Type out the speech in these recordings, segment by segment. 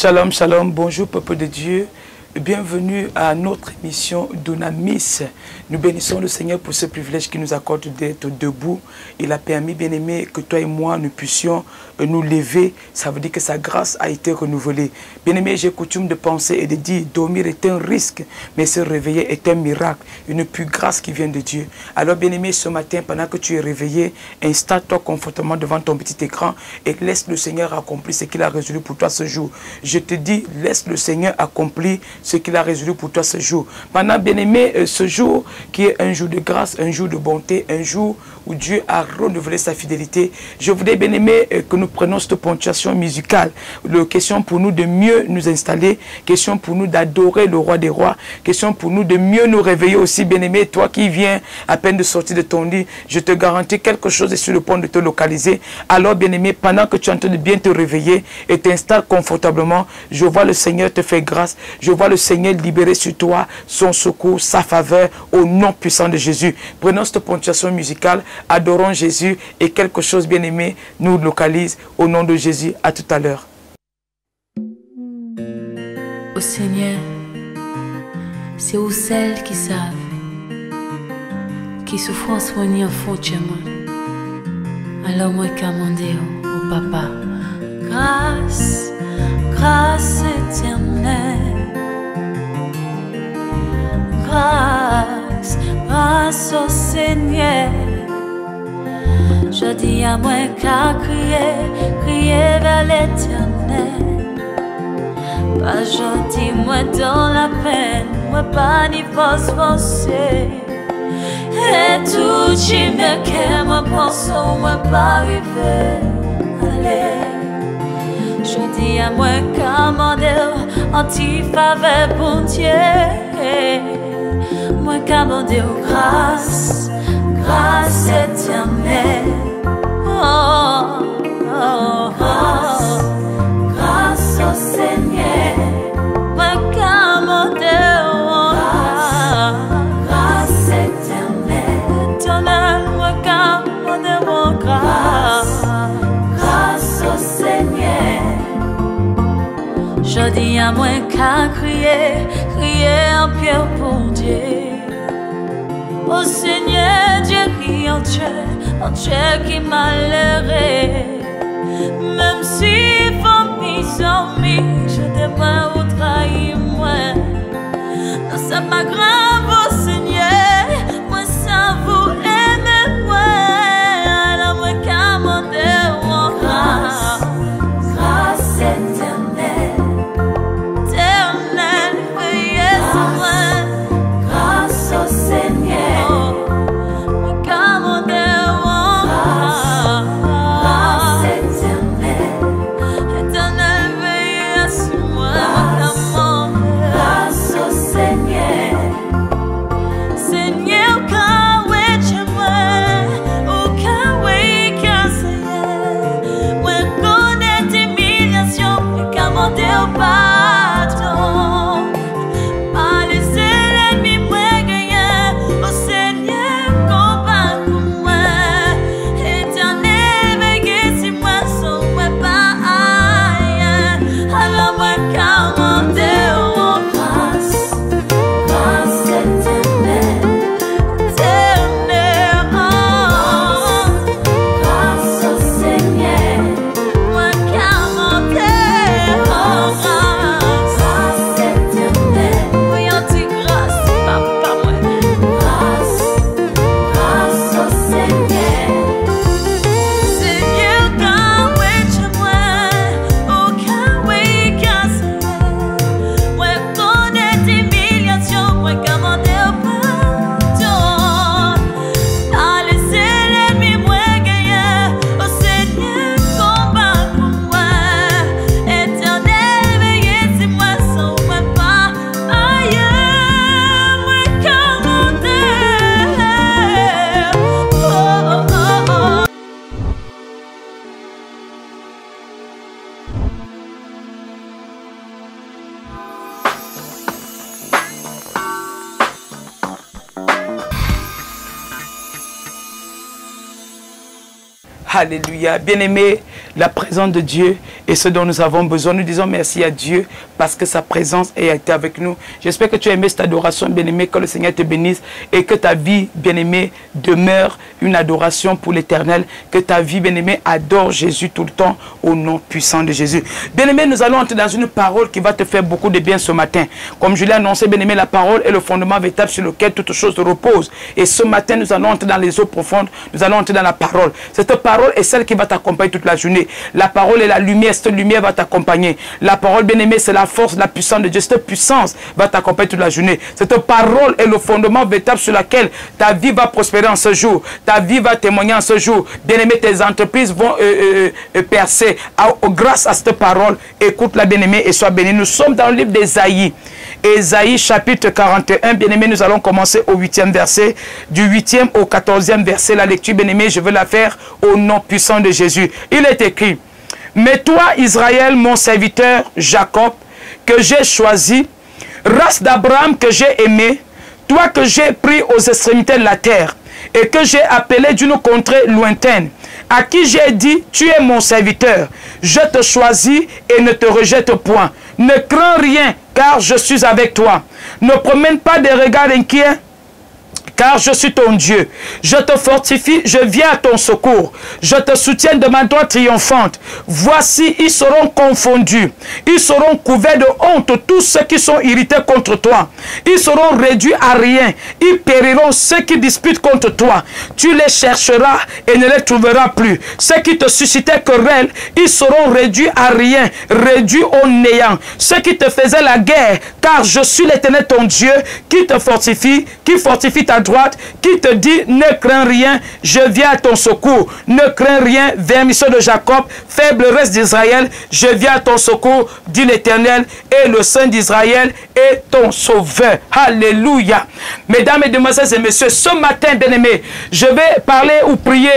Shalom, shalom, bonjour peuple de Dieu. Bienvenue à notre émission Dunamis. Nous bénissons le Seigneur pour ce privilège qu'il nous accorde d'être debout. Il a permis, bien-aimé, que toi et moi, nous puissions nous lever. Ça veut dire que sa grâce a été renouvelée. Bien-aimé, j'ai coutume de penser et de dire, dormir est un risque, mais se réveiller est un miracle, une pure grâce qui vient de Dieu. Alors, bien-aimé, ce matin, pendant que tu es réveillé, installe-toi confortablement devant ton petit écran et laisse le Seigneur accomplir ce qu'il a résolu pour toi ce jour. Je te dis, laisse le Seigneur accomplir ce qu'il a résolu pour toi ce jour. Pendant, bien-aimé, ce jour qui est un jour de grâce, un jour de bonté, un jour où Dieu a renouvelé sa fidélité, je voudrais, bien-aimé, que nous prenons cette ponctuation musicale. La question pour nous de mieux nous installer, question pour nous d'adorer le roi des rois, question pour nous de mieux nous réveiller aussi, bien-aimé. Toi qui viens à peine de sortir de ton lit, je te garantis quelque chose est sur le point de te localiser. Alors, bien-aimé, pendant que tu es en train de bien te réveiller et t'installes confortablement, je vois le Seigneur te faire grâce, je vois le Seigneur libérer sur toi son secours, sa faveur, au nom puissant de Jésus. Prenons cette ponctuation musicale, adorons Jésus et quelque chose, bien-aimé, nous localise au nom de Jésus. À tout à l'heure. Ô Seigneur, c'est vous celles qui savent, qui souffrance soignée en fond de moi. Alors moi commandé au Papa, grâce, grâce éternelle. Grâce, grâce au Seigneur. Je dis à moi qu'à crier, crier vers l'Éternel. Pas gentil, moi dans la peine, moi pas ni forcer. Et tout qui me qu'est, moi pense, moi pas arriver. Allez, je dis à moi commander, anti-faveur pour Dieu. Moi commandé aux grâce, grâce éternelle. Oh, oh, oh, grâce au Seigneur. Moi commandé aux grâce éternelle. Éternel, moi commandé aux grâce, grâce au Seigneur. Je dis à moi qu'à crier, crier en pierre pour Dieu. Ô Seigneur, Dieu qui en Dieu qui m'a leurré. Même si vos mis en mis, je devrais ou trahir moi. Non, c'est pas grave, ô Seigneur, moi sans vous aimer, moi. Alors moi commander mon grâce, grâce éternelle. Éternelle, veillez sur moi. Grâce au Seigneur. Alléluia. Bien-aimé, la présence de Dieu est ce dont nous avons besoin. Nous disons merci à Dieu parce que sa présence a été avec nous. J'espère que tu as aimé cette adoration, bien-aimé, que le Seigneur te bénisse et que ta vie, bien-aimé, demeure une adoration pour l'Éternel. Que ta vie, bien-aimé, adore Jésus tout le temps au nom puissant de Jésus. Bien-aimé, nous allons entrer dans une parole qui va te faire beaucoup de bien ce matin. Comme je l'ai annoncé, bien-aimé, la parole est le fondement véritable sur lequel toute chose repose. Et ce matin, nous allons entrer dans les eaux profondes. Nous allons entrer dans la parole. Cette parole est celle qui va t'accompagner toute la journée. La parole est la lumière. Cette lumière va t'accompagner. La parole, bien-aimé, c'est la force, la puissance de Dieu. Cette puissance va t'accompagner toute la journée. Cette parole est le fondement véritable sur lequel ta vie va prospérer en ce jour. Ta vie va témoigner en ce jour. Bien-aimé, tes entreprises vont percer grâce à cette parole. Écoute-la, bien-aimé, et sois béni. Nous sommes dans le livre d'Ésaïe. Ésaïe chapitre 41, bien-aimé, nous allons commencer au 8e verset, du 8e au 14e verset. La lecture, bien-aimé, je veux la faire au nom puissant de Jésus. Il est écrit: mais toi, Israël, mon serviteur, Jacob, que j'ai choisi, race d'Abraham que j'ai aimé, toi que j'ai pris aux extrémités de la terre, et que j'ai appelé d'une contrée lointaine, à qui j'ai dit, tu es mon serviteur, je te choisis et ne te rejette point. Ne crains rien, car je suis avec toi. Ne promène pas des regards inquiets, car je suis ton Dieu. Je te fortifie, je viens à ton secours. Je te soutiens de ma droite triomphante. Voici, ils seront confondus. Ils seront couverts de honte, tous ceux qui sont irrités contre toi. Ils seront réduits à rien. Ils périront, ceux qui disputent contre toi. Tu les chercheras et ne les trouveras plus. Ceux qui te suscitaient querelle, ils seront réduits à rien, réduits au néant. Ceux qui te faisaient la guerre, car je suis l'Éternel ton Dieu, qui te fortifie, qui fortifie ta droite, qui te dit, ne crains rien, je viens à ton secours. Ne crains rien, vermisseau de Jacob, faible reste d'Israël, je viens à ton secours, dit l'Éternel, et le Saint d'Israël est ton sauveur. Alléluia. Mesdames, mesdemoiselles et messieurs, ce matin, bien-aimé, je vais parler ou prier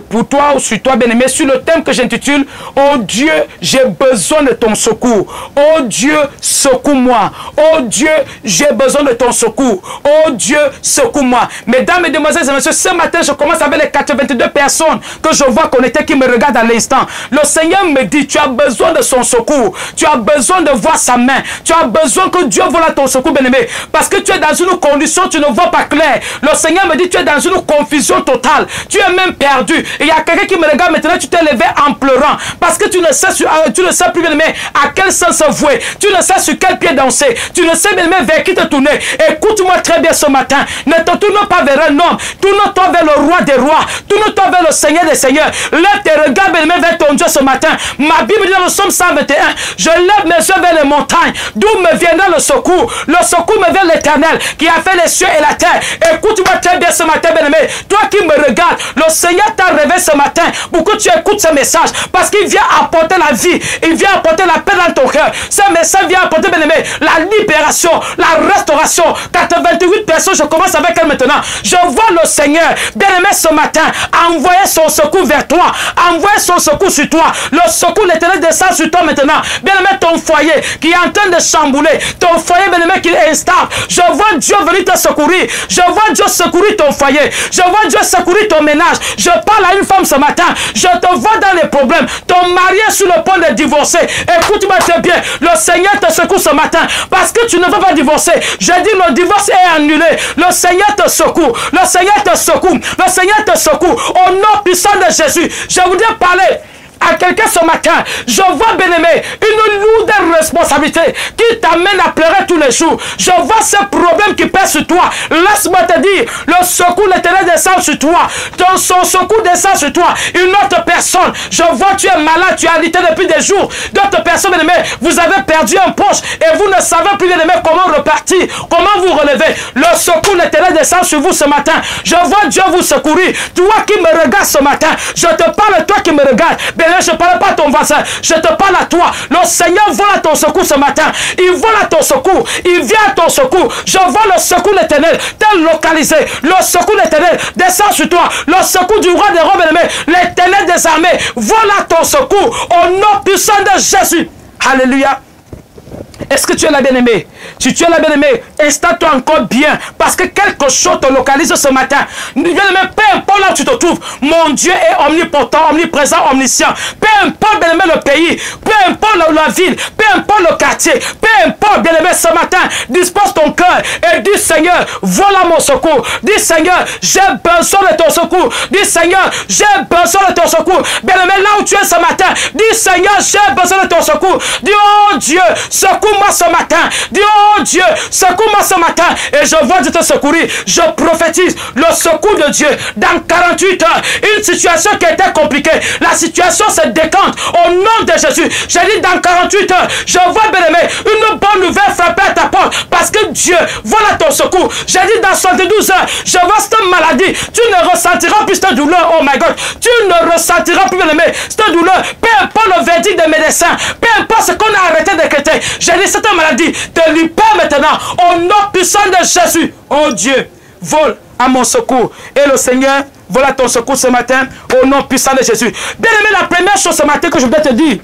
pour toi ou sur toi, bien-aimé, sur le thème que j'intitule, oh Dieu, j'ai besoin de ton secours. Oh Dieu, secours-moi. Oh Dieu, j'ai besoin de ton secours. Oh Dieu, secours-moi. Mesdames, mesdemoiselles et messieurs, ce matin, je commence avec les 82 personnes que je vois connectées qui me regardent à l'instant. Le Seigneur me dit, tu as besoin de son secours. Tu as besoin de voir sa main. Tu as besoin que Dieu vole ton secours, bien-aimé. Parce que tu es dans une condition, tu ne vois pas clair. Le Seigneur me dit, tu es dans une confusion totale. Tu es même perdu. Et il y a quelqu'un qui me regarde maintenant, tu t'es levé en pleurant. Parce que tu ne sais plus, bien-aimé, à quel sens se vouer. Tu ne sais sur quel pied danser. Tu ne sais, bien-aimé, vers qui te tourner. Écoute-moi très bien ce matin. Ne te tourne pas vers un homme. Tourne-toi vers le roi des rois. Tourne-toi vers le Seigneur des seigneurs. Lève tes regards, bien-aimé, vers ton Dieu ce matin. Ma Bible dit dans le psaume 121, je lève mes yeux vers les montagnes. D'où me viendra le secours? Le secours me vient de l'Éternel qui a fait les cieux et la terre. Écoute-moi très bien ce matin, bien-aimé. Toi qui me regardes, le Seigneur t'a réveillé ce matin pour que tu écoutes ce message. Parce qu'il vient apporter la vie. Il vient apporter la paix dans ton cœur. Ce message vient apporter, bien-aimé, la libération, la restauration. 88 personnes, je commence avec elle maintenant. Je vois le Seigneur, bien-aimé, ce matin, envoyer son secours vers toi. Envoyer son secours sur toi. Le secours de l'Éternel descend sur toi maintenant. Bien-aimé, ton foyer qui est en train de chambouler. Ton foyer, bien-aimé, qui est instable. Je vois Dieu venir te secourir. Je vois Dieu secourir ton foyer. Je vois Dieu secourir ton ménage. Je parle à une femme ce matin. Je te vois dans les problèmes. Ton mari est sur le point de divorcer. Écoute-moi très bien. Le Seigneur te secoue ce matin. Parce que tu ne veux pas divorcer. Je dis le divorce est annulé. Le Seigneur te secoue. Le Seigneur te secoue. Le Seigneur te secoue. Au nom puissant de Jésus. Je voudrais parler à quelqu'un ce matin. Je vois, bien-aimé, une lourde responsabilité qui t'amène à pleurer tous les jours. Je vois ce problème qui pèse sur toi. Laisse-moi te dire, le secours de l'Éternel descend sur toi. Son secours descend sur toi. Une autre personne, je vois, tu es malade, tu es alité depuis des jours. D'autres personnes, bien-aimé, vous avez perdu un poche et vous ne savez plus, bien-aimé, comment repartir, comment vous relever. Le secours de l'Éternel descend sur vous ce matin. Je vois Dieu vous secourir. Toi qui me regardes ce matin, je te parle, toi qui me regardes. Je ne parle pas à ton voisin, je te parle à toi. Le Seigneur vole à ton secours ce matin. Il vole à ton secours. Il vient à ton secours. Je vois le secours de l'Éternel tel localisé. Le secours de l'Éternel descend sur toi. Le secours du roi des rois, bien-aimé, l'Éternel des armées vole à ton secours au nom puissant de Jésus. Alléluia. Est-ce que tu es là, bien-aimé? Si tu es là, bien-aimé, installe-toi encore bien. Parce que quelque chose te localise ce matin. Bien-aimé, peu importe là où tu te trouves, mon Dieu est omnipotent, omniprésent, omniscient. Peu importe, bien-aimé, le pays, peu importe la ville, peu importe le quartier, peu importe, bien-aimé, ce matin, dispose ton cœur et dis, Seigneur, voilà mon secours. Dis, Seigneur, j'ai besoin de ton secours. Dis, Seigneur, j'ai besoin de ton secours. Bien-aimé, là où tu es ce matin, dis, Seigneur, j'ai besoin de ton secours. Dis, oh Dieu, secours-moi ce matin. Dis, oh Dieu, secours-moi ce matin. Et je vois Dieu te secourir. Je prophétise le secours de Dieu dans 48 heures. Une situation qui était compliquée. La situation se décante au nom de Jésus. J'ai dit dans 48 heures, je vois, bien-aimé, une bonne nouvelle frapper à ta porte. Parce que Dieu, voilà ton secours. J'ai dit dans 72 heures, je vois cette maladie. Tu ne ressentiras plus cette douleur. Oh my God. Tu ne ressentiras plus, bien-aimé, cette douleur. Peu importe le verdict des médecins. Peu importe ce qu'on a arrêté de décréter. J'ai dit cette maladie te libère maintenant. Au nom puissant de Jésus. Oh Dieu, vole à mon secours. Et le Seigneur, voilà ton secours ce matin. Au nom puissant de Jésus. Bien-aimé, la première chose ce matin que je voudrais te dire.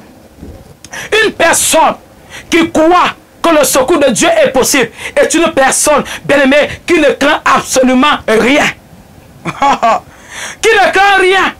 Une personne qui croit que le secours de Dieu est possible est une personne, bien-aimée, qui ne craint absolument rien. Qui ne craint rien.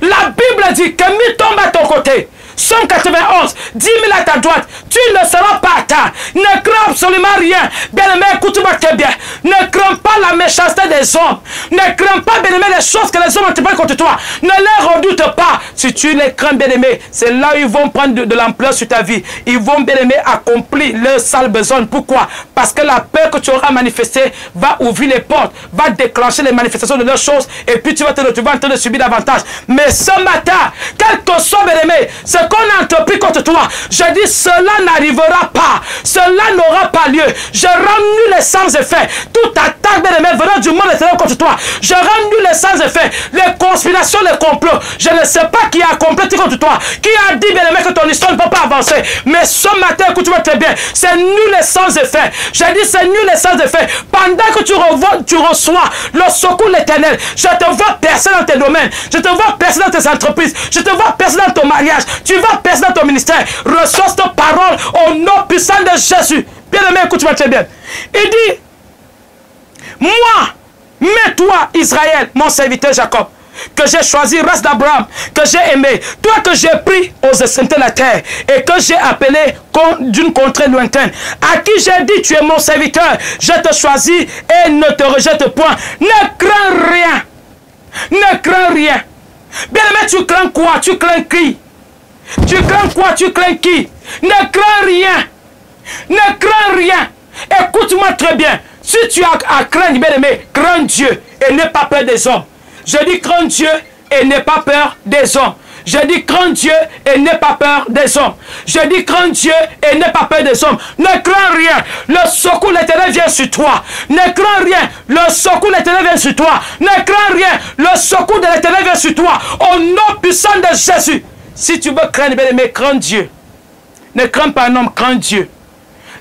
La Bible dit que mi tombe à ton côté. Somme 91, 10 000 à ta droite, tu ne seras pas atteint. Ne crains absolument rien. Bien-aimé, écoute-moi très bien. Ne crains pas la méchanceté des hommes. Ne crains pas, bien-aimé, les choses que les hommes entreprennent contre toi. Ne les redoute pas. Si tu les crains, bien-aimé, c'est là où ils vont prendre de l'ampleur sur ta vie. Ils vont, bien-aimé, accomplir leur sale besoin. Pourquoi? Parce que la peur que tu auras manifestée va ouvrir les portes, va déclencher les manifestations de leurs choses, et puis tu vas te retrouver en train de subir davantage. Mais ce matin, quel que soit, bien-aimé, ce qu'on a entrepris contre toi, je dis cela n'arrivera pas, cela n'aura pas lieu. Je rends nul les sans effets. Toute attaque, bien-aimé, venant du monde éternel contre toi, je rends nul les sans effets. Les conspirations, les complots, je ne sais pas qui a comploté contre toi, qui a dit, bien-aimé, que ton histoire ne peut pas avancer. Mais ce matin, écoute-moi très bien, c'est nul les sans effets. Je dis c'est nul les sans effets. Pendant que tu reçois le secours de l'éternel, je te vois percer dans tes domaines, je te vois percer dans tes entreprises, je te vois percer dans ton mariage, tu vas percer dans ton ministère. Reçois cette parole au nom puissant de Jésus. Bien-aimé, écoute-moi très bien. Il dit, moi, mets-toi, Israël, mon serviteur Jacob, que j'ai choisi, race d'Abraham, que j'ai aimé, toi que j'ai pris aux extrémités de la terre et que j'ai appelé d'une contrée lointaine, à qui j'ai dit, tu es mon serviteur, je te choisis et ne te rejette point. Ne crains rien. Ne crains rien. Bien-aimé, tu crains quoi? Tu crains qui? Tu crains quoi? Tu crains qui? Ne crains rien. Ne crains rien. Écoute-moi très bien. Si tu as à craindre, bien-aimé, crains Dieu et n'aie pas peur des hommes. Je dis crains Dieu et n'aie pas peur des hommes. Je dis crains Dieu et n'aie pas peur des hommes. Je dis crains Dieu et n'aie pas peur des hommes. Ne crains rien. Le secours de l'Éternel vient sur toi. Ne crains rien. Le secours de l'Éternel vient sur toi. Ne crains rien. Le secours de l'Éternel vient sur toi. Au nom puissant de Jésus. Si tu veux craindre, bien-aimé, crains Dieu. Ne crains pas un homme, crains Dieu.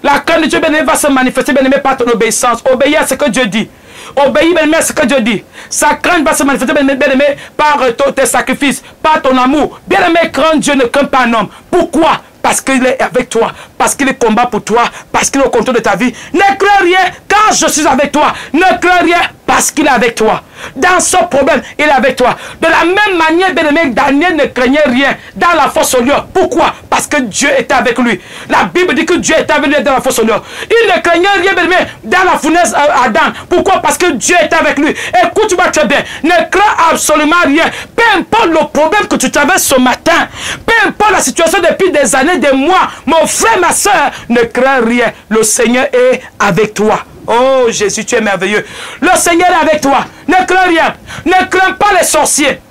La crainte de Dieu, bien-aimé, va se manifester, bien-aimé, par ton obéissance. Obéis à ce que Dieu dit. Obéis, bien-aimé, à ce que Dieu dit. Sa crainte va se manifester, bien-aimé, par tes sacrifices, par ton amour. Bien-aimé, crains Dieu, ne crains pas un homme. Pourquoi? Parce qu'il est avec toi, parce qu'il combat pour toi, parce qu'il est au contrôle de ta vie. Ne crains rien, car je suis avec toi. Ne crains rien, parce qu'il est avec toi. Dans ce problème, il est avec toi. De la même manière, bien-aimé, Daniel ne craignait rien dans la fosse au lion. Pourquoi? Parce que Dieu était avec lui. La Bible dit que Dieu était avec lui dans la fosse au lion. Il ne craignait rien, bien-aimé, dans la fournaise Adam. Pourquoi? Parce que Dieu était avec lui. Écoute-moi très bien. Ne crains absolument rien. Peu importe le problème que tu traverses ce matin, peu importe la situation depuis des années, des mois, mon frère, ma soeur, ne crains rien. Le Seigneur est avec toi. Oh Jésus, tu es merveilleux. Le Seigneur est avec toi. Ne crains rien. Ne crains pas les sorciers.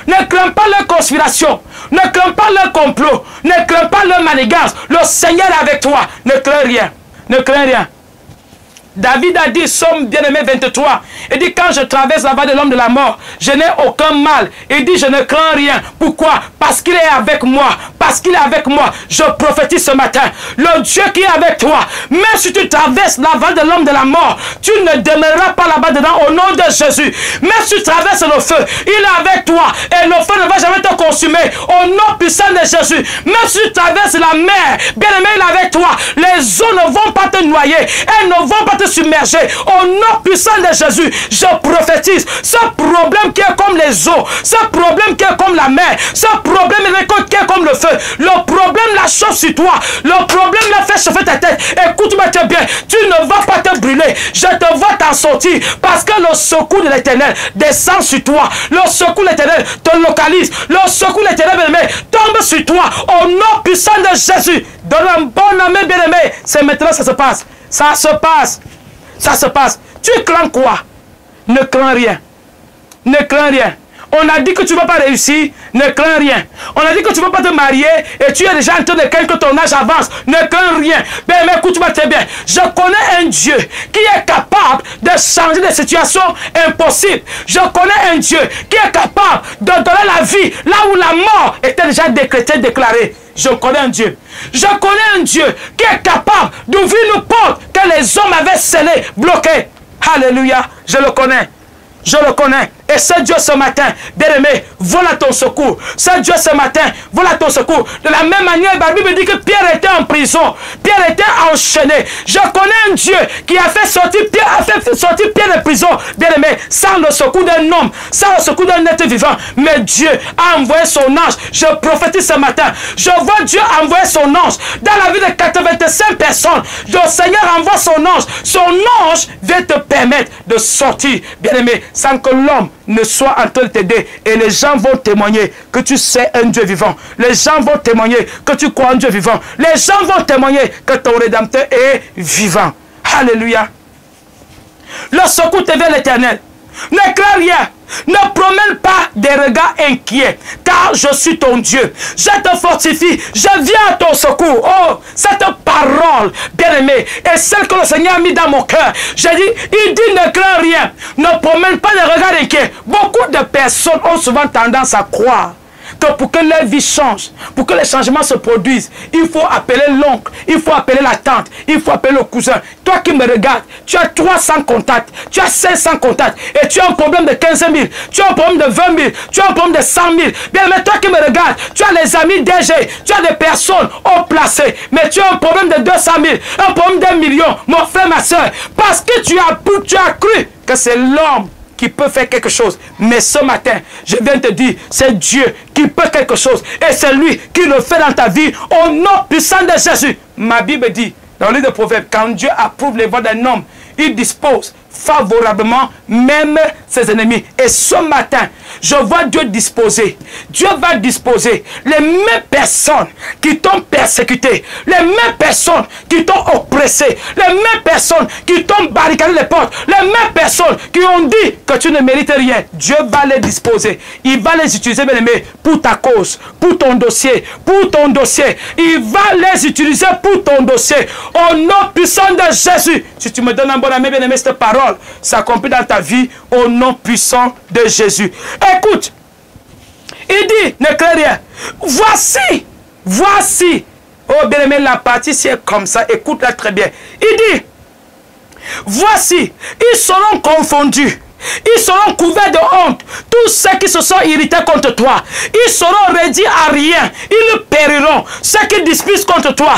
Ne crains pas leur conspiration. Ne crains pas leur complot. Ne crains pas leur manigance. Le Seigneur est avec toi. Ne crains rien. Ne crains rien. David a dit, Somme bien-aimé 23, il dit, quand je traverse la vallée de l'homme de la mort, je n'ai aucun mal. Il dit, je ne crains rien. Pourquoi? Parce qu'il est avec moi. Parce qu'il est avec moi. Je prophétise ce matin. Le Dieu qui est avec toi, même si tu traverses la vallée de l'homme de la mort, tu ne demeureras pas là-bas dedans au nom de Jésus. Même si tu traverses le feu, il est avec toi. Et le feu ne va jamais te consumer. Au nom puissant de Jésus. Même si tu traverses la mer, bien-aimé, il est avec toi. Les eaux ne vont pas te noyer. Elles ne vont pas te submerger. Au nom puissant de Jésus, je prophétise ce problème qui est comme les eaux, ce problème qui est comme la mer, ce problème qui est comme le feu, le problème la chauffe sur toi, le problème la fait chauffer ta tête. Écoute-moi très bien, tu ne vas pas te brûler, je te vois t'en sortir parce que le secours de l'Éternel descend sur toi, le secours de l'Éternel te localise, le secours de l'Éternel bien-aimé tombe sur toi au nom puissant de Jésus. Donne un bon amen bien-aimé. C'est maintenant ça se passe. Ça se passe. Ça se passe. Tu crains quoi? Ne crains rien. Ne crains rien. On a dit que tu ne vas pas réussir. Ne crains rien. On a dit que tu ne vas pas te marier et tu es déjà en train de craindre que ton âge avance. Ne crains rien. Mais écoute-moi très bien. Je connais un Dieu qui est capable de changer des situations impossibles. Je connais un Dieu qui est capable de donner la vie là où la mort était déjà décrétée, déclarée. Je connais un Dieu. Je connais un Dieu qui est capable d'ouvrir une porte que les hommes avaient scellée, bloquée. Alléluia. Je le connais. Je le connais. Et ce Dieu ce matin, bien-aimé, voilà ton secours. Ce Dieu ce matin, voilà ton secours. De la même manière, la Bible dit que Pierre était en prison. Pierre était enchaîné. Je connais un Dieu qui a fait sortir Pierre de prison, bien-aimé, sans le secours d'un homme, sans le secours d'un être vivant. Mais Dieu a envoyé son ange. Je prophétise ce matin. Je vois Dieu envoyer son ange. Dans la vie de 85 personnes, le Seigneur envoie son ange. Son ange vient te permettre de sortir, bien-aimé, sans que l'homme ne soit en train de t'aider. Et les gens vont témoigner que tu sais un Dieu vivant. Les gens vont témoigner que tu crois un Dieu vivant. Les gens vont témoigner que ton Rédempteur est vivant. Alléluia. Le secours te vient l'Éternel. Ne crains rien. Ne promène pas des regards inquiets, car je suis ton Dieu. Je te fortifie, je viens à ton secours. Oh, cette parole, bien-aimée, est celle que le Seigneur a mis dans mon cœur. J'ai dit, il dit ne crains rien, ne promène pas des regards inquiets. Beaucoup de personnes ont souvent tendance à croire que pour que leur vie change, pour que les changements se produisent, il faut appeler l'oncle, il faut appeler la tante, il faut appeler le cousin. Toi qui me regardes, tu as 300 contacts, tu as 500 contacts, et tu as un problème de 15 000, tu as un problème de 20 000, tu as un problème de 100 000. Bien, mais toi qui me regardes, tu as les amis DG, tu as des personnes haut placées, mais tu as un problème de 200 000, un problème d'1 million, mon frère, ma soeur, parce que tu as cru que c'est l'homme qui peut faire quelque chose. Mais ce matin, je viens te dire, c'est Dieu qui peut quelque chose. Et c'est lui qui le fait dans ta vie au nom puissant de Jésus. Ma Bible dit, dans le livre de Proverbes, quand Dieu approuve les voies d'un homme, il dispose favorablement même ses ennemis. Et ce matin, je vois Dieu disposer. Dieu va disposer les mêmes personnes qui t'ont persécuté, les mêmes personnes qui t'ont oppressé, les mêmes personnes qui t'ont barricadé les portes, les mêmes personnes qui ont dit que tu ne mérites rien. Dieu va les disposer. Il va les utiliser, bien aimé, pour ta cause, pour ton dossier, pour ton dossier. Il va les utiliser pour ton dossier. Au nom puissant de Jésus. Si tu me donnes un bon ami, bien aimé, cette parole s'accomplit dans ta vie au nom puissant de Jésus. Écoute, il dit, ne crains rien. Voici. Oh bien aimé, la partie c'est comme ça. Écoute-la très bien. Il dit, voici, ils seront confondus. Ils seront couverts de honte. Tous ceux qui se sont irrités contre toi, ils seront réduits à rien. Ils périront. Ceux qui disputent contre toi,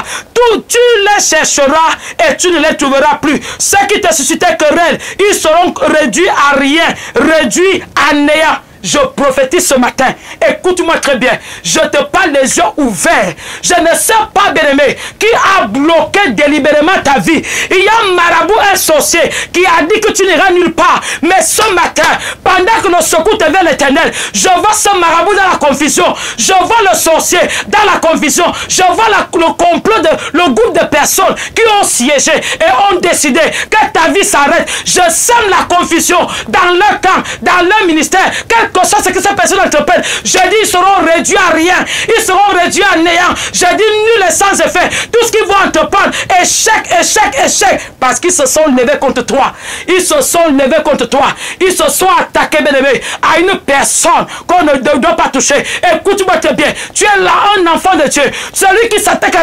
tu les chercheras et tu ne les trouveras plus. Ceux qui te suscitaient querelle, ils seront réduits à rien, réduits à néant. Je prophétise ce matin. Écoute-moi très bien. Je te parle les yeux ouverts. Je ne sais pas, bien-aimé, qui a bloqué délibérément ta vie. Il y a un marabout, un sorcier, qui a dit que tu n'iras nulle part. Mais ce matin, pendant que le secours te vient l'Éternel, je vois ce marabout dans la confusion. Je vois le sorcier dans la confusion. Je vois le complot le groupe de personnes qui ont siégé et ont décidé que ta vie s'arrête. Je sème la confusion dans leur camp, dans leur ministère. Quelque quel que soit ce que ces personnes entreprennent, je dis, ils seront réduits à rien. Ils seront réduits à néant. Je dis, nul et sans effet. Tout ce qu'ils vont entreprendre, échec, échec, échec. Parce qu'ils se sont levés contre toi. Ils se sont levés contre toi. Ils se sont attaqués, bien-aimé, à une personne qu'on ne doit pas toucher. Écoute-moi très bien. Tu es là, un enfant de Dieu. Celui qui s'attaque à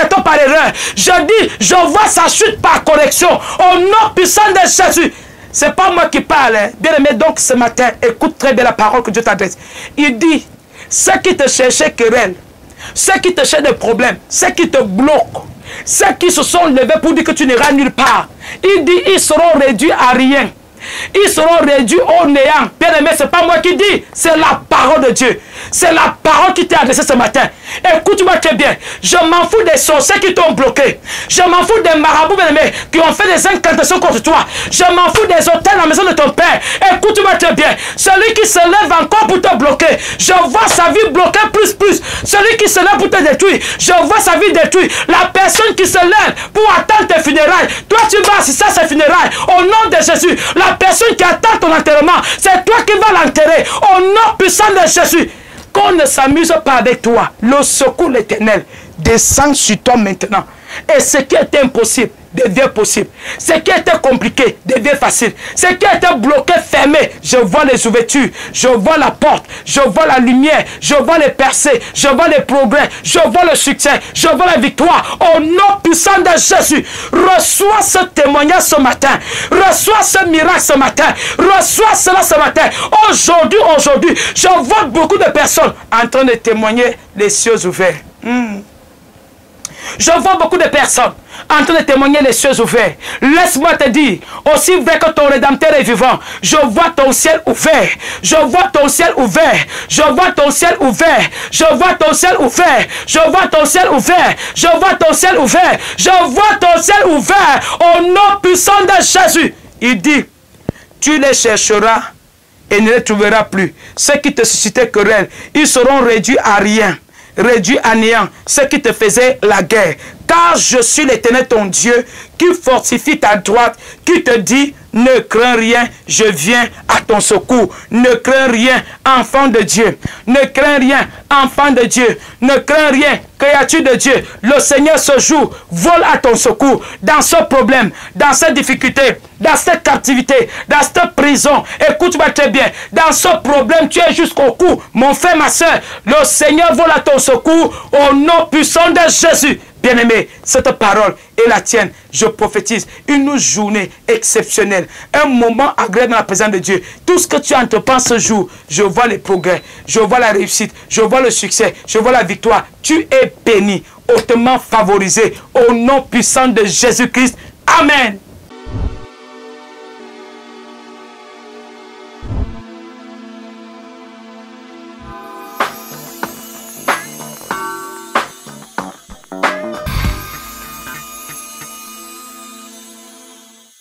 toi par erreur. Je dis, je vois sa chute par correction. Au nom puissant de Jésus. C'est pas moi qui parle. Hein. Bien-aimé, donc ce matin, écoute très bien la parole que Dieu t'adresse. Il dit, ceux qui te cherchaient querelle, ceux qui te cherchent des problèmes, ceux qui te bloquent, ceux qui se sont levés pour dire que tu n'iras nulle part, il dit, ils seront réduits à rien. Ils seront réduits au néant. Bien-aimé, ce n'est pas moi qui dis, c'est la parole de Dieu. C'est la parole qui t'est adressée ce matin. Écoute-moi très bien. Je m'en fous des sorciers qui t'ont bloqué. Je m'en fous des marabouts, bien-aimé, qui ont fait des incantations contre toi. Je m'en fous des hôtels à la maison de ton père. Écoute-moi très bien. Celui qui se lève encore pour te bloquer, je vois sa vie bloquée plus. Celui qui se lève pour te détruire, je vois sa vie détruite. La personne qui se lève pour attendre tes funérailles, toi tu vas assister à ces funérailles. Au nom de Jésus, la personne qui attend ton enterrement, c'est toi qui vas l'enterrer. Au nom puissant de Jésus. Qu'on ne s'amuse pas avec toi. Le secours de l'Éternel descend sur toi maintenant. Et ce qui était impossible devient possible. Ce qui était compliqué devient facile. Ce qui était bloqué, fermé, je vois les ouvertures, je vois la porte, je vois la lumière, je vois les percées, je vois les progrès, je vois le succès, je vois la victoire. Au nom puissant de Jésus, reçois ce témoignage ce matin, reçois ce miracle ce matin, reçois cela ce matin. Aujourd'hui, je vois beaucoup de personnes en train de témoigner les cieux ouverts. Je vois beaucoup de personnes en train de témoigner les cieux ouverts. Laisse-moi te dire, aussi vrai que ton Rédempteur est vivant, je vois ton ciel ouvert. Je vois ton ciel ouvert. Je vois ton ciel ouvert. Je vois ton ciel ouvert. Je vois ton ciel ouvert. Je vois ton ciel ouvert. Je vois ton ciel ouvert. Au nom puissant de Jésus. Il dit, tu les chercheras et ne les trouveras plus. Ceux qui te suscitaient querelle, ils seront réduits à rien. Réduit à néant ceux qui te faisaient la guerre. Car je suis l'Éternel ton Dieu qui fortifie ta droite, qui te dit, ne crains rien, je viens à ton secours. Ne crains rien, enfant de Dieu. Ne crains rien, enfant de Dieu. Ne crains rien, créature de Dieu. Le Seigneur ce jour vole à ton secours dans ce problème, dans cette difficulté, dans cette captivité, dans cette prison. Écoute-moi très bien. Dans ce problème, tu es jusqu'au cou. Mon frère, ma soeur, le Seigneur vole à ton secours au nom puissant de Jésus. Bien-aimé, cette parole est la tienne. Je prophétise une journée exceptionnelle. Un moment agréable dans la présence de Dieu. Tout ce que tu entreprends ce jour, je vois les progrès. Je vois la réussite. Je vois le succès. Je vois la victoire. Tu es béni, hautement favorisé. Au nom puissant de Jésus-Christ. Amen.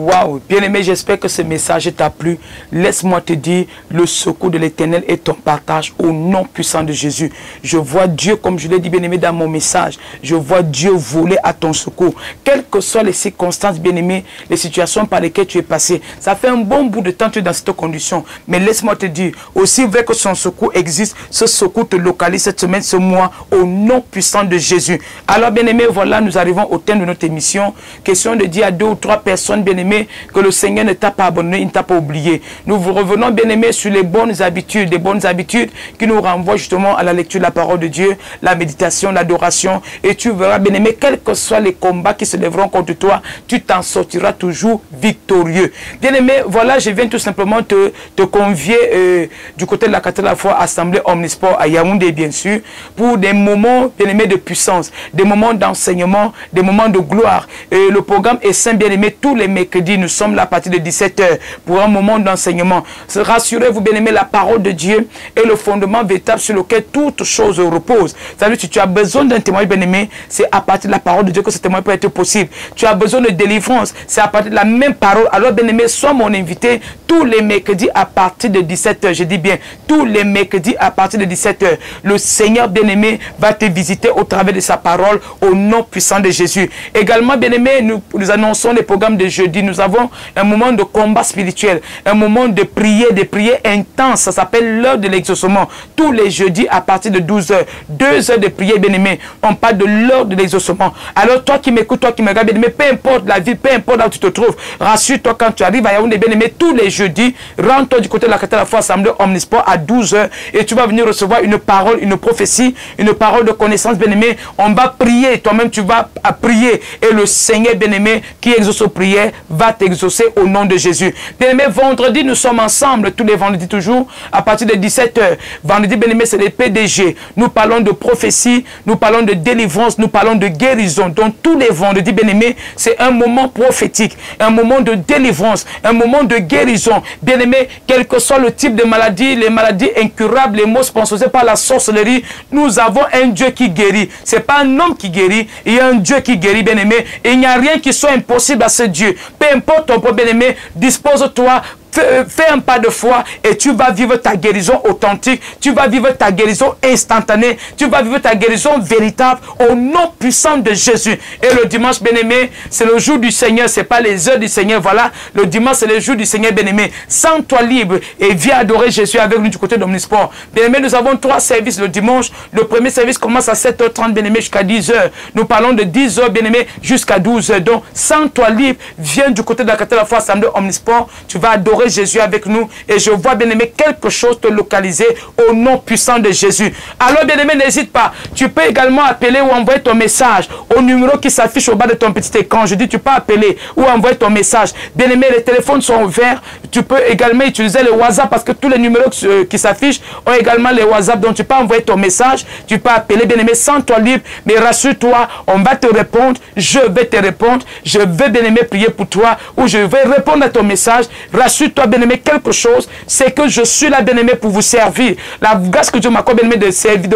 Waouh, bien-aimé, j'espère que ce message t'a plu. Laisse-moi te dire, le secours de l'Éternel est ton partage au nom puissant de Jésus. Je vois Dieu, comme je l'ai dit, bien-aimé, dans mon message. Je vois Dieu voler à ton secours. Quelles que soient les circonstances, bien-aimé, les situations par lesquelles tu es passé. Ça fait un bon bout de temps que tu es dans cette condition. Mais laisse-moi te dire, aussi vrai que son secours existe, ce secours te localise cette semaine, ce mois, au nom puissant de Jésus. Alors, bien-aimé, voilà, nous arrivons au terme de notre émission. Question de dire à 2 ou 3 personnes, bien-aimé, que le Seigneur ne t'a pas abandonné, il ne t'a pas oublié. Nous vous revenons, bien-aimés, sur les bonnes habitudes, des bonnes habitudes qui nous renvoient justement à la lecture de la parole de Dieu, la méditation, l'adoration. Et tu verras, bien-aimé, quels que soient les combats qui se lèveront contre toi, tu t'en sortiras toujours victorieux. Bien-aimé, voilà, je viens tout simplement te convier du côté de la cathédrale de la foi, Assemblée Omnisport à Yaoundé, bien sûr, pour des moments, bien-aimés, de puissance, des moments d'enseignement, des moments de gloire. Et le programme est saint, bien-aimé, tous les mercredis. Nous sommes là à partir de 17 h pour un moment d'enseignement. Rassurez-vous, bien-aimés, la parole de Dieu est le fondement véritable sur lequel toute chose repose. C'est-à-dire, si tu as besoin d'un témoignage, bien-aimé, c'est à partir de la parole de Dieu que ce témoignage peut être possible. Tu as besoin de délivrance, c'est à partir de la même parole. Alors, bien-aimé, sois mon invité tous les mercredis à partir de 17 h. Je dis bien, tous les mercredis à partir de 17 h. Le Seigneur, bien-aimé, va te visiter au travers de sa parole au nom puissant de Jésus. Également, bien-aimé, nous annonçons les programmes de jeudi. Nous nous avons un moment de combat spirituel, un moment de prière intense. Ça s'appelle l'heure de l'exaucement. Tous les jeudis à partir de 12h, 2 heures de prière, bien-aimé. On parle de l'heure de l'exaucement. Alors toi qui m'écoutes, toi qui me regardes, bien-aimé, peu importe la ville, peu importe là où tu te trouves, rassure-toi quand tu arrives à Yaoundé, bien-aimé, tous les jeudis, rentre-toi du côté de la cathédrale de la foi Assemblée Omnisport à 12h et tu vas venir recevoir une parole, une prophétie, une parole de connaissance, bien-aimé. On va prier, toi-même tu vas prier et le Seigneur, bien-aimé, qui exauce aux prières, va t'exaucer au nom de Jésus. Bien-aimé, vendredi, nous sommes ensemble, tous les vendredis toujours, à partir de 17h. Vendredi, bien-aimé, c'est les PDG. Nous parlons de prophétie, nous parlons de délivrance, nous parlons de guérison. Donc tous les vendredis, bien-aimé, c'est un moment prophétique, un moment de délivrance, un moment de guérison. Bien-aimé, quel que soit le type de maladie, les maladies incurables, les maux sponsorisés par la sorcellerie, nous avons un Dieu qui guérit. Ce n'est pas un homme qui guérit, il y a un Dieu qui guérit, bien-aimé. Et il n'y a rien qui soit impossible à ce Dieu. Peu importe ton problème, bien-aimé, dispose-toi. Fais un pas de foi et tu vas vivre ta guérison authentique, tu vas vivre ta guérison instantanée, tu vas vivre ta guérison véritable au nom puissant de Jésus. Et le dimanche, bien-aimé, c'est le jour du Seigneur, c'est pas les heures du Seigneur. Voilà, le dimanche, c'est le jour du Seigneur, bien-aimé. Sens-toi libre et viens adorer Jésus avec nous du côté d'Omnisport. Bien-aimé, nous avons 3 services le dimanche. Le premier service commence à 7h30, bien-aimé, jusqu'à 10h. Nous parlons de 10h, bien-aimé, jusqu'à 12h. Donc, sens-toi libre, viens du côté de la cathédrale de la foi Assemblée Omnisport. Tu vas adorer Jésus avec nous et je vois, bien-aimé, quelque chose te localiser au nom puissant de Jésus. Alors, bien-aimé, n'hésite pas. Tu peux également appeler ou envoyer ton message au numéro qui s'affiche au bas de ton petit écran. Je dis, tu peux appeler ou envoyer ton message. Bien-aimé, les téléphones sont ouverts. Tu peux également utiliser le WhatsApp parce que tous les numéros qui s'affichent ont également les WhatsApp. Donc, tu peux envoyer ton message. Tu peux appeler, bien-aimé, sens-toi libre. Mais rassure-toi, on va te répondre. Je vais te répondre. Je vais, bien-aimé, prier pour toi ou je vais répondre à ton message. Rassure-toi, bien-aimé, quelque chose, c'est que je suis là, bien-aimé, pour vous servir. La grâce que Dieu m'accorde, bien-aimé, de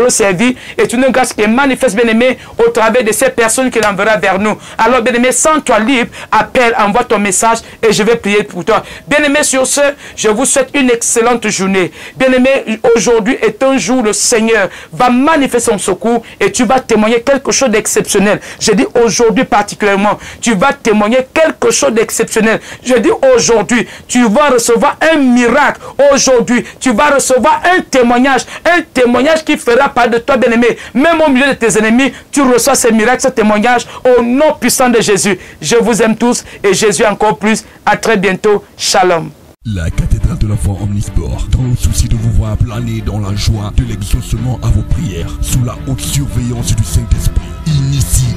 le servir est une grâce qui est manifeste, bien-aimé, au travers de ces personnes qu'il enverra vers nous. Alors, bien-aimé, sens-toi libre, appelle, envoie ton message et je vais prier pour toi. Bien-aimé, sur ce, je vous souhaite une excellente journée. Bien-aimé, aujourd'hui est un jour, le Seigneur va manifester son secours et tu vas témoigner quelque chose d'exceptionnel. Je dis aujourd'hui particulièrement, tu vas témoigner quelque chose d'exceptionnel. Je dis aujourd'hui, tu vas recevoir un miracle. Aujourd'hui, tu vas recevoir un témoignage qui fera part de toi, bien-aimé. Même au milieu de tes ennemis, tu reçois ce miracle, ce témoignage au nom puissant de Jésus. Je vous aime tous et Jésus encore plus. À très bientôt. Shalom. La cathédrale de la foi Omnisport, dans le souci de vous voir planer dans la joie de l'exaucement à vos prières, sous la haute surveillance du Saint-Esprit, initie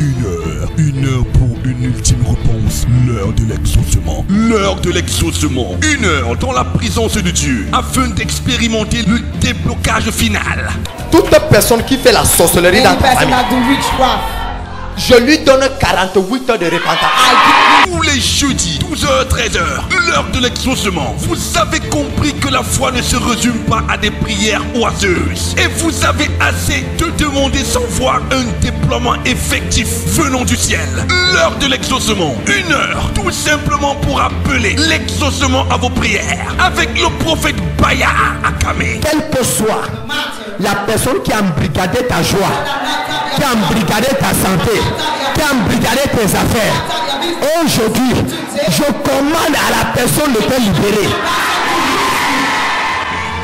une heure pour une ultime réponse, l'heure de l'exaucement. L'heure de l'exaucement, 1 heure dans la présence de Dieu, afin d'expérimenter le déblocage final. Toute personne qui fait la sorcellerie dans ta famille, je lui donne 48 heures de repentance. Tous les jeudis, 12h, 13h, l'heure de l'exaucement. Vous avez compris que la foi ne se résume pas à des prières oiseuses. Et vous avez assez de demander sans voir un déploiement effectif venant du ciel. L'heure de l'exaucement. 1 heure, tout simplement pour appeler l'exaucement à vos prières. Avec le prophète Baya Akame. Quelle que soit la personne qui a embrigadé ta joie, qui a embrigadé ta santé, qui a embrigadé tes affaires, aujourd'hui, je commande à la personne de te libérer.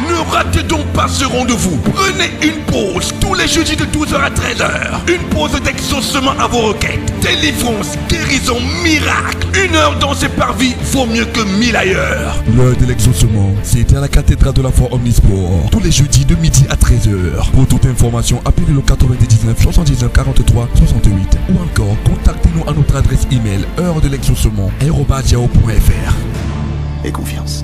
Ne ratez donc pas ce rendez-vous. Prenez une pause tous les jeudis de 12h à 13h. Une pause d'exaucement à vos requêtes. Délivrance, guérison, miracle. 1 heure dans ces parvis vaut mieux que 1000 ailleurs. L'heure de l'exaucement, c'est à la cathédrale de la foi Omnisport. Tous les jeudis de midi à 13h. Pour toute information, appelez le 99 79 43 68. Ou encore, contactez-nous à notre adresse email heure de l'exaucement @yahoo.fr. Et confiance.